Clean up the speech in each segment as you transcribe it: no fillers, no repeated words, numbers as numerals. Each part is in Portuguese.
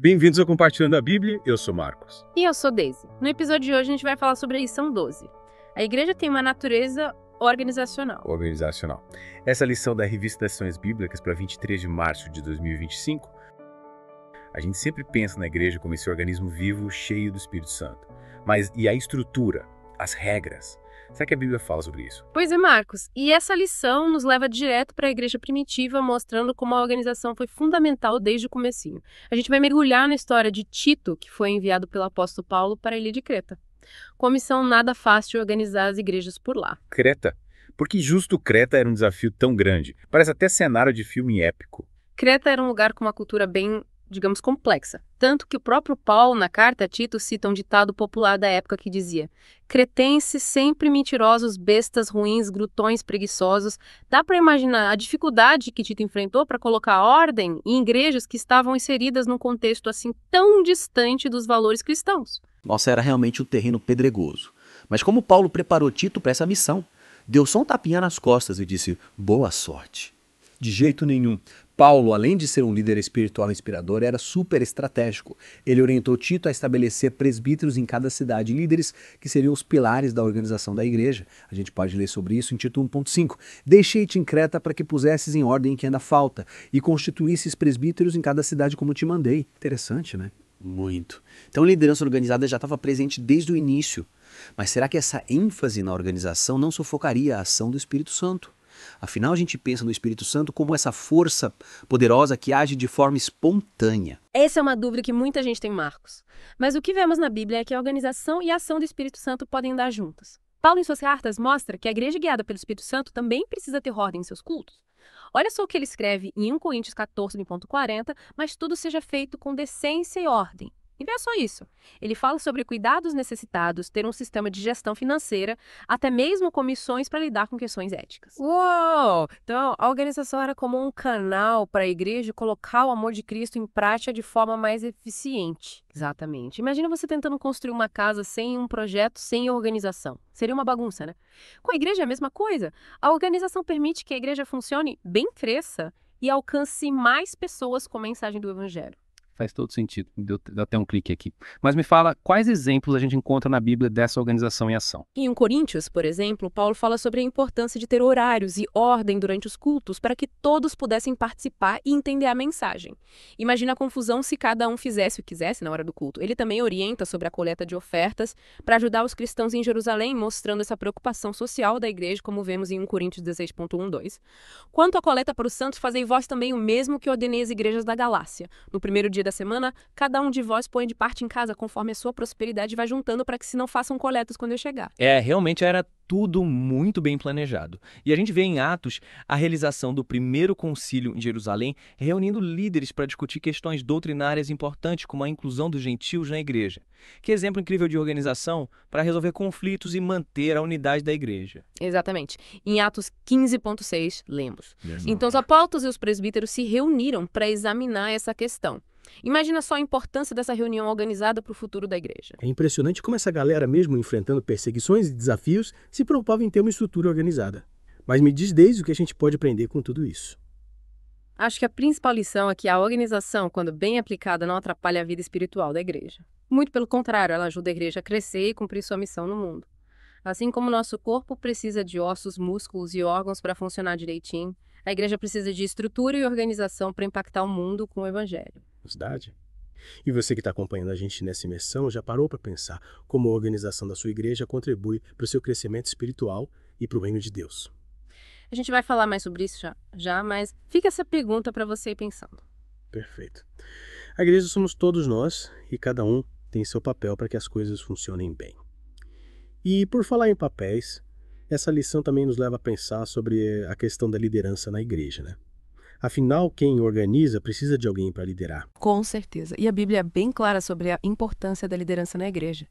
Bem-vindos ao Compartilhando a Bíblia, eu sou Marcos. E eu sou Daisy. No episódio de hoje a gente vai falar sobre a lição 12. A igreja tem uma natureza organizacional. Essa lição da Revista das Lições Bíblicas para 23 de março de 2025, a gente sempre pensa na igreja como esse organismo vivo, cheio do Espírito Santo. Mas e a estrutura, as regras? Será que a Bíblia fala sobre isso? Pois é, Marcos. E essa lição nos leva direto para a igreja primitiva, mostrando como a organização foi fundamental desde o comecinho. A gente vai mergulhar na história de Tito, que foi enviado pelo apóstolo Paulo para a ilha de Creta. Com a missão nada fácil de organizar as igrejas por lá. Creta? Por que justo Creta era um desafio tão grande? Parece até cenário de filme épico. Creta era um lugar com uma cultura bem, digamos, complexa. Tanto que o próprio Paulo, na carta a Tito, cita um ditado popular da época que dizia: cretenses sempre mentirosos, bestas ruins, glutões preguiçosos. Dá para imaginar a dificuldade que Tito enfrentou para colocar ordem em igrejas que estavam inseridas num contexto assim tão distante dos valores cristãos. Nossa, era realmente um terreno pedregoso. Mas como Paulo preparou Tito para essa missão? Deu só um tapinha nas costas e disse: boa sorte. De jeito nenhum. Paulo, além de ser um líder espiritual inspirador, era super estratégico. Ele orientou Tito a estabelecer presbíteros em cada cidade, líderes que seriam os pilares da organização da igreja. A gente pode ler sobre isso em Tito 1.5. Deixei-te em Creta para que pusesses em ordem o que ainda falta e constituísses presbíteros em cada cidade como te mandei. Interessante, né? Muito. Então a liderança organizada já estava presente desde o início. Mas será que essa ênfase na organização não sufocaria a ação do Espírito Santo? Afinal, a gente pensa no Espírito Santo como essa força poderosa que age de forma espontânea. Essa é uma dúvida que muita gente tem, Marcos. Mas o que vemos na Bíblia é que a organização e a ação do Espírito Santo podem andar juntas. Paulo, em suas cartas, mostra que a igreja guiada pelo Espírito Santo também precisa ter ordem em seus cultos. Olha só o que ele escreve em 1 Coríntios 14:40, mas tudo seja feito com decência e ordem. E não é só isso. Ele fala sobre cuidar dos necessitados, ter um sistema de gestão financeira, até mesmo comissões para lidar com questões éticas. Uou! Então, a organização era como um canal para a igreja colocar o amor de Cristo em prática de forma mais eficiente. Exatamente. Imagina você tentando construir uma casa sem um projeto, sem organização. Seria uma bagunça, né? Com a igreja é a mesma coisa. A organização permite que a igreja funcione bem, cresça e alcance mais pessoas com a mensagem do Evangelho. Faz todo sentido, deu até um clique aqui. Mas me fala, quais exemplos a gente encontra na Bíblia dessa organização em ação? Em 1 Coríntios, por exemplo, Paulo fala sobre a importância de ter horários e ordem durante os cultos para que todos pudessem participar e entender a mensagem. Imagina a confusão se cada um fizesse o que quisesse na hora do culto. Ele também orienta sobre a coleta de ofertas para ajudar os cristãos em Jerusalém, mostrando essa preocupação social da igreja, como vemos em 1 Coríntios 16:1-2. Quanto à coleta para os santos, fazei vós também o mesmo que ordenei às igrejas da Galácia. No primeiro dia da semana, cada um de vós põe de parte em casa conforme a sua prosperidade e vai juntando para que se não façam coletas quando eu chegar. Realmente era tudo muito bem planejado. E a gente vê em Atos a realização do primeiro concílio em Jerusalém, reunindo líderes para discutir questões doutrinárias importantes, como a inclusão dos gentios na igreja. Que exemplo incrível de organização para resolver conflitos e manter a unidade da igreja. Exatamente. Em Atos 15:6, lemos: Então os apóstolos e os presbíteros se reuniram para examinar essa questão. Imagina só a importância dessa reunião organizada para o futuro da igreja. É impressionante como essa galera, mesmo enfrentando perseguições e desafios, se preocupava em ter uma estrutura organizada. Mas me diz desde o que a gente pode aprender com tudo isso. Acho que a principal lição é que a organização, quando bem aplicada, não atrapalha a vida espiritual da igreja. Muito pelo contrário, ela ajuda a igreja a crescer e cumprir sua missão no mundo. Assim como o nosso corpo precisa de ossos, músculos e órgãos para funcionar direitinho, a igreja precisa de estrutura e organização para impactar o mundo com o evangelho. Verdade. E você que está acompanhando a gente nessa imersão já parou para pensar como a organização da sua igreja contribui para o seu crescimento espiritual e para o reino de Deus? A gente vai falar mais sobre isso já, mas fica essa pergunta para você ir pensando. Perfeito. A igreja somos todos nós e cada um tem seu papel para que as coisas funcionem bem. E por falar em papéis, essa lição também nos leva a pensar sobre a questão da liderança na igreja, né? Afinal, quem organiza precisa de alguém para liderar. Com certeza. E a Bíblia é bem clara sobre a importância da liderança na igreja.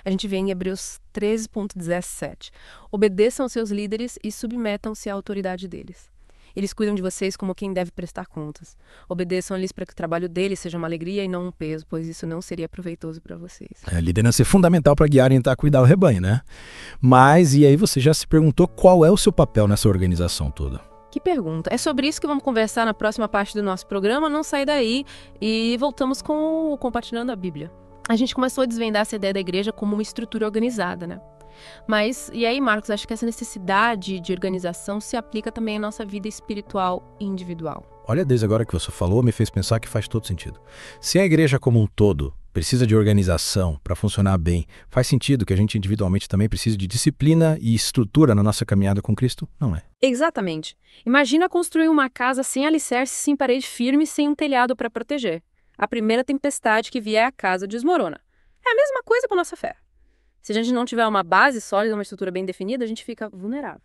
A gente vê em Hebreus 13:17. Obedeçam seus líderes e submetam-se à autoridade deles. Eles cuidam de vocês como quem deve prestar contas. Obedeçam-lhes para que o trabalho deles seja uma alegria e não um peso, pois isso não seria proveitoso para vocês. A liderança é fundamental para guiar e tentar cuidar do rebanho, né? Mas, e aí você já se perguntou qual é o seu papel nessa organização toda? Que pergunta. É sobre isso que vamos conversar na próxima parte do nosso programa. Não sai daí e voltamos com o Compartilhando a Bíblia. A gente começou a desvendar essa ideia da igreja como uma estrutura organizada, né? Mas, e aí, Marcos, acho que essa necessidade de organização se aplica também à nossa vida espiritual e individual. Olha, desde agora que você falou, me fez pensar que faz todo sentido. Se a igreja como um todo precisa de organização para funcionar bem, faz sentido que a gente individualmente também precise de disciplina e estrutura na nossa caminhada com Cristo? Não é? Exatamente. Imagina construir uma casa sem alicerce, sem parede firme, sem um telhado para proteger. A primeira tempestade que vier a casa desmorona. É a mesma coisa com a nossa fé. Se a gente não tiver uma base sólida, uma estrutura bem definida, a gente fica vulnerável.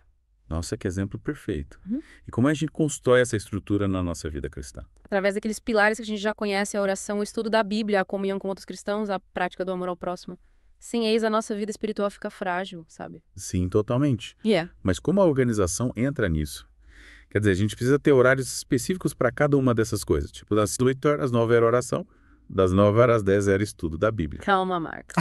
Nossa, que exemplo perfeito. Uhum. E como a gente constrói essa estrutura na nossa vida cristã? Através daqueles pilares que a gente já conhece, a oração, o estudo da Bíblia, a comunhão com outros cristãos, a prática do amor ao próximo. Sem eles, a nossa vida espiritual fica frágil, sabe? Sim, totalmente. Yeah. Mas como a organização entra nisso? Quer dizer, a gente precisa ter horários específicos para cada uma dessas coisas. Tipo, das 8 horas às 9 era oração, das 9 às 10 era estudo da Bíblia. Calma, Marcos.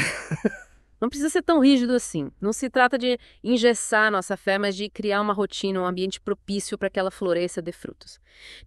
Não precisa ser tão rígido assim. Não se trata de engessar a nossa fé, mas de criar uma rotina, um ambiente propício para que ela floresça e dê frutos.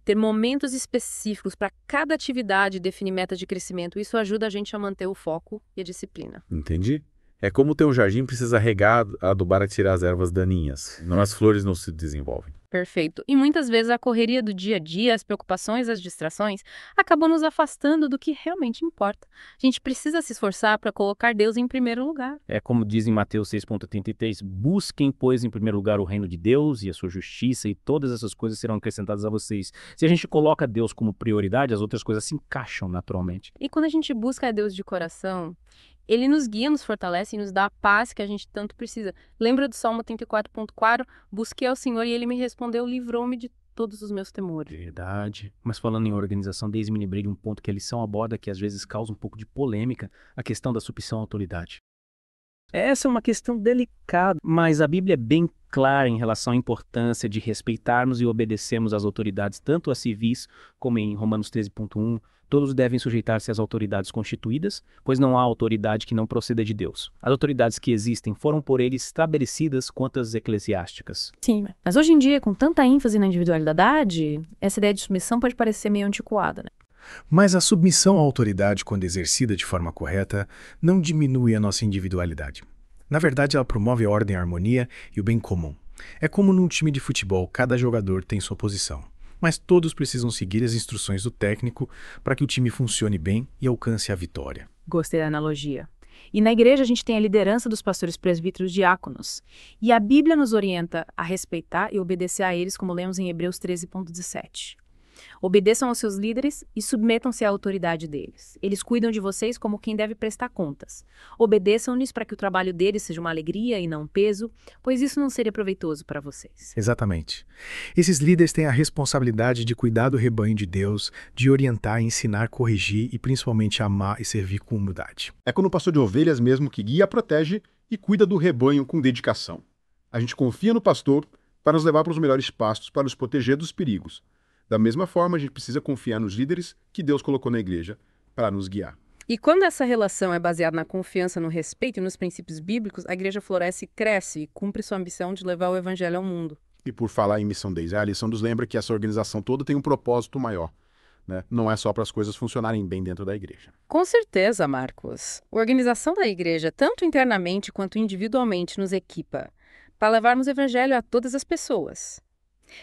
Ter momentos específicos para cada atividade e definir metas de crescimento, isso ajuda a gente a manter o foco e a disciplina. Entendi? É como ter um jardim precisa regar, adubar e tirar as ervas daninhas. Senão as flores não se desenvolvem. Perfeito. E muitas vezes a correria do dia a dia, as preocupações, as distrações, acabam nos afastando do que realmente importa. A gente precisa se esforçar para colocar Deus em primeiro lugar. É como diz em Mateus 6,33, busquem, pois, em primeiro lugar o reino de Deus e a sua justiça, e todas essas coisas serão acrescentadas a vocês. Se a gente coloca Deus como prioridade, as outras coisas se encaixam naturalmente. E quando a gente busca a Deus de coração, Ele nos guia, nos fortalece e nos dá a paz que a gente tanto precisa. Lembra do Salmo 34,4? Busquei ao Senhor e Ele me respondeu, livrou-me de todos os meus temores. Verdade. Mas falando em organização, desde me lembrei de um ponto que a lição aborda que às vezes causa um pouco de polêmica, a questão da submissão à autoridade. Essa é uma questão delicada, mas a Bíblia é bem clara em relação à importância de respeitarmos e obedecermos às autoridades, tanto as civis como em Romanos 13,1. Todos devem sujeitar-se às autoridades constituídas, pois não há autoridade que não proceda de Deus. As autoridades que existem foram por ele estabelecidas quanto as eclesiásticas. Sim, mas hoje em dia, com tanta ênfase na individualidade, essa ideia de submissão pode parecer meio antiquada, né? Mas a submissão à autoridade, quando exercida de forma correta, não diminui a nossa individualidade. Na verdade, ela promove a ordem, a harmonia e o bem comum. É como num time de futebol, cada jogador tem sua posição. Mas todos precisam seguir as instruções do técnico para que o time funcione bem e alcance a vitória. Gostei da analogia. E na igreja a gente tem a liderança dos pastores presbíteros diáconos. E a Bíblia nos orienta a respeitar e obedecer a eles, como lemos em Hebreus 13,17. Obedeçam aos seus líderes e submetam-se à autoridade deles. Eles cuidam de vocês como quem deve prestar contas. Obedeçam-lhes para que o trabalho deles seja uma alegria e não um peso, pois isso não seria proveitoso para vocês. Exatamente. Esses líderes têm a responsabilidade de cuidar do rebanho de Deus, de orientar, ensinar, corrigir e principalmente amar e servir com humildade. É quando o pastor de ovelhas mesmo que guia, protege e cuida do rebanho com dedicação. A gente confia no pastor para nos levar para os melhores pastos, para nos proteger dos perigos. Da mesma forma, a gente precisa confiar nos líderes que Deus colocou na igreja para nos guiar. E quando essa relação é baseada na confiança, no respeito e nos princípios bíblicos, a igreja floresce e cresce e cumpre sua ambição de levar o evangelho ao mundo. E por falar em Missão 10, a lição nos lembra que essa organização toda tem um propósito maior, né? Não é só para as coisas funcionarem bem dentro da igreja. Com certeza, Marcos. A organização da igreja, tanto internamente quanto individualmente, nos equipa para levarmos o evangelho a todas as pessoas.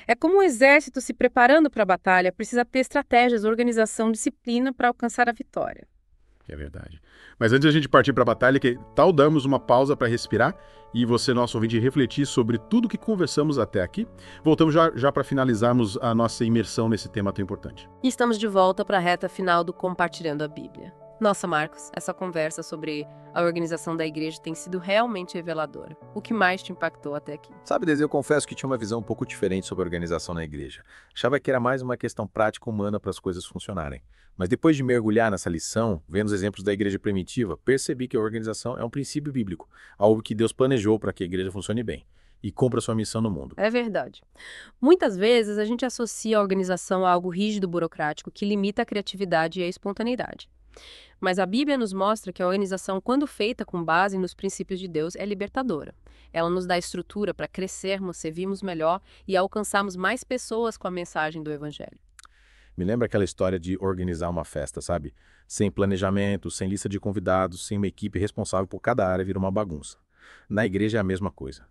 É como um exército se preparando para a batalha, precisa ter estratégias, organização, disciplina para alcançar a vitória. É verdade. Mas antes de a gente partir para a batalha, que tal darmos uma pausa para respirar e você, nosso ouvinte, refletir sobre tudo que conversamos até aqui? Voltamos já para finalizarmos a nossa imersão nesse tema tão importante. E estamos de volta para a reta final do Compartilhando a Bíblia. Nossa, Marcos, essa conversa sobre a organização da igreja tem sido realmente reveladora. O que mais te impactou até aqui? Sabe, Desi, eu confesso que tinha uma visão um pouco diferente sobre a organização na igreja. Achava que era mais uma questão prática humana para as coisas funcionarem. Mas depois de mergulhar nessa lição, vendo os exemplos da igreja primitiva, percebi que a organização é um princípio bíblico, algo que Deus planejou para que a igreja funcione bem e cumpra sua missão no mundo. É verdade. Muitas vezes a gente associa a organização a algo rígido, burocrático, que limita a criatividade e a espontaneidade. Mas a Bíblia nos mostra que a organização, quando feita com base nos princípios de Deus, é libertadora. Ela nos dá estrutura para crescermos, servirmos melhor e alcançarmos mais pessoas com a mensagem do Evangelho. Me lembra aquela história de organizar uma festa, sabe? Sem planejamento, sem lista de convidados, sem uma equipe responsável por cada área, vira uma bagunça. Na igreja é a mesma coisa.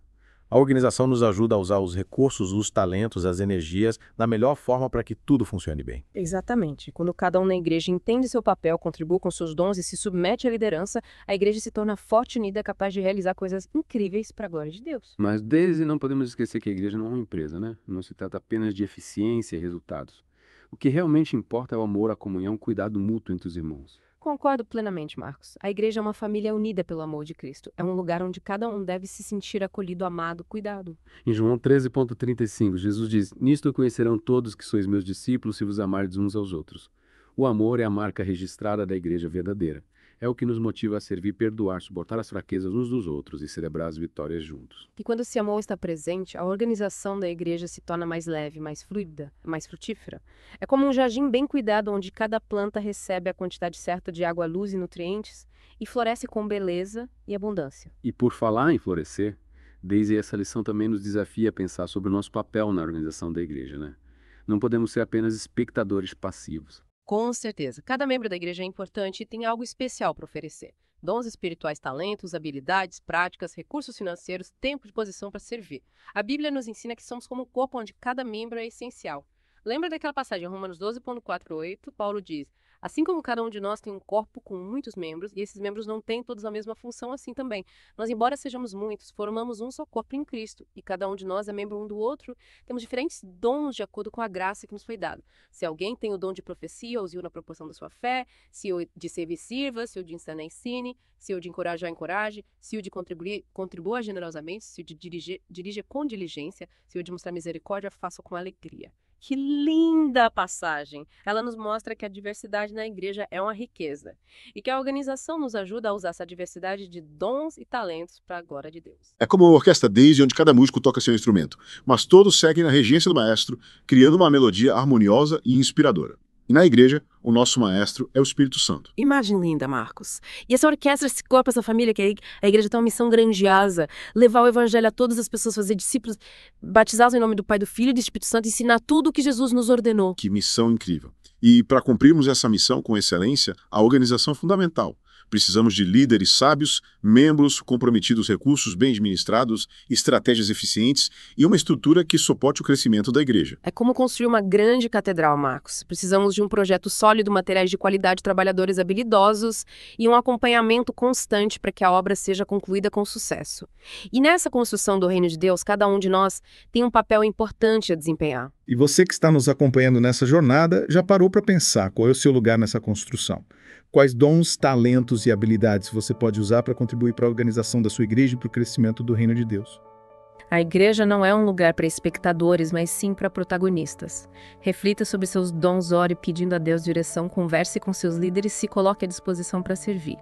A organização nos ajuda a usar os recursos, os talentos, as energias da melhor forma para que tudo funcione bem. Exatamente. Quando cada um na igreja entende seu papel, contribui com seus dons e se submete à liderança, a igreja se torna forte e unida, capaz de realizar coisas incríveis para a glória de Deus. Mas desde não podemos esquecer que a igreja não é uma empresa, né? Não se trata apenas de eficiência e resultados. O que realmente importa é o amor, a comunhão, o cuidado mútuo entre os irmãos. Concordo plenamente, Marcos. A igreja é uma família unida pelo amor de Cristo. É um lugar onde cada um deve se sentir acolhido, amado, cuidado. Em João 13,35, Jesus diz: Nisto conhecerão todos que sois meus discípulos se vos amardes uns aos outros. O amor é a marca registrada da igreja verdadeira. É o que nos motiva a servir, perdoar, suportar as fraquezas uns dos outros e celebrar as vitórias juntos. E quando esse amor está presente, a organização da igreja se torna mais leve, mais fluida, mais frutífera. É como um jardim bem cuidado onde cada planta recebe a quantidade certa de água, luz e nutrientes e floresce com beleza e abundância. E por falar em florescer, Daisy, essa lição também nos desafia a pensar sobre o nosso papel na organização da igreja, né? Não podemos ser apenas espectadores passivos. Com certeza. Cada membro da igreja é importante e tem algo especial para oferecer. Dons espirituais, talentos, habilidades, práticas, recursos financeiros, tempo de posição para servir. A Bíblia nos ensina que somos como um corpo onde cada membro é essencial. Lembra daquela passagem em Romanos 12,4-8? Paulo diz: assim como cada um de nós tem um corpo com muitos membros, e esses membros não têm todos a mesma função, assim também. Nós, embora sejamos muitos, formamos um só corpo em Cristo, e cada um de nós é membro um do outro. Temos diferentes dons de acordo com a graça que nos foi dada. Se alguém tem o dom de profecia, use-o na proporção da sua fé. Se o de servir, sirva. Se o de ensinar, ensine. Se o de encorajar, encoraje. Se o de contribuir, contribua generosamente. Se o de dirija com diligência. Se o de mostrar misericórdia, faça com alegria. Que linda passagem! Ela nos mostra que a diversidade na igreja é uma riqueza e que a organização nos ajuda a usar essa diversidade de dons e talentos para a glória de Deus. É como a orquestra Daisy, onde cada músico toca seu instrumento, mas todos seguem na regência do maestro, criando uma melodia harmoniosa e inspiradora. E na igreja, o nosso maestro é o Espírito Santo. Imagem linda, Marcos. E essa orquestra, esse corpo, essa família, que a igreja tem uma missão grandiosa, levar o evangelho a todas as pessoas, fazer discípulos, batizá-los em nome do Pai, do Filho e do Espírito Santo, ensinar tudo o que Jesus nos ordenou. Que missão incrível. E para cumprirmos essa missão com excelência, a organização é fundamental. Precisamos de líderes sábios, membros comprometidos, recursos bem administrados, estratégias eficientes e uma estrutura que suporte o crescimento da igreja. É como construir uma grande catedral, Marcos. Precisamos de um projeto sólido, materiais de qualidade, trabalhadores habilidosos e um acompanhamento constante para que a obra seja concluída com sucesso. E nessa construção do reino de Deus, cada um de nós tem um papel importante a desempenhar. E você que está nos acompanhando nessa jornada, já parou para pensar qual é o seu lugar nessa construção? Quais dons, talentos e habilidades você pode usar para contribuir para a organização da sua igreja e para o crescimento do reino de Deus? A igreja não é um lugar para espectadores, mas sim para protagonistas. Reflita sobre seus dons, ore pedindo a Deus direção, converse com seus líderes, se coloque à disposição para servir.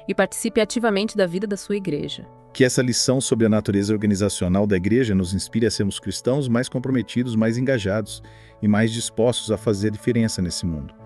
E participe ativamente da vida da sua igreja. Que essa lição sobre a natureza organizacional da igreja nos inspire a sermos cristãos mais comprometidos, mais engajados e mais dispostos a fazer diferença nesse mundo.